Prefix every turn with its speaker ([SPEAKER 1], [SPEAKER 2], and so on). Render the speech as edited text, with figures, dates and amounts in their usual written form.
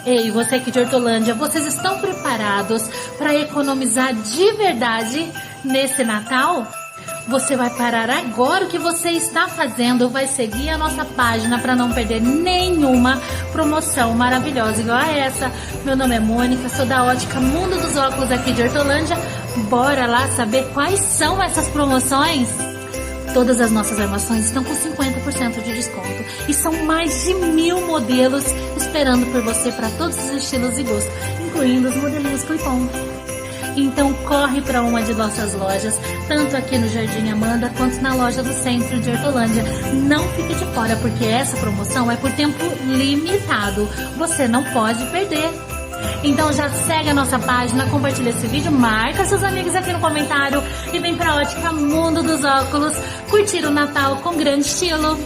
[SPEAKER 1] Ei, você aqui de Hortolândia, vocês estão preparados para economizar de verdade nesse Natal? Você vai parar agora o que você está fazendo, vai seguir a nossa página para não perder nenhuma promoção maravilhosa igual a essa. Meu nome é Mônica, sou da Ótica Mundo dos Óculos aqui de Hortolândia. Bora lá saber quais são essas promoções? Todas as nossas armações estão com 50% de desconto e são mais de 1000 modelos esperando por você para todos os estilos e gostos, incluindo os modelinhos Clip-on. Então corre para uma de nossas lojas, tanto aqui no Jardim Amanda quanto na loja do centro de Hortolândia. Não fique de fora, porque essa promoção é por tempo limitado. Você não pode perder. Então já segue a nossa página, compartilha esse vídeo, marca seus amigos aqui no comentário e vem pra Ótica Mundo dos Óculos curtir o Natal com grande estilo.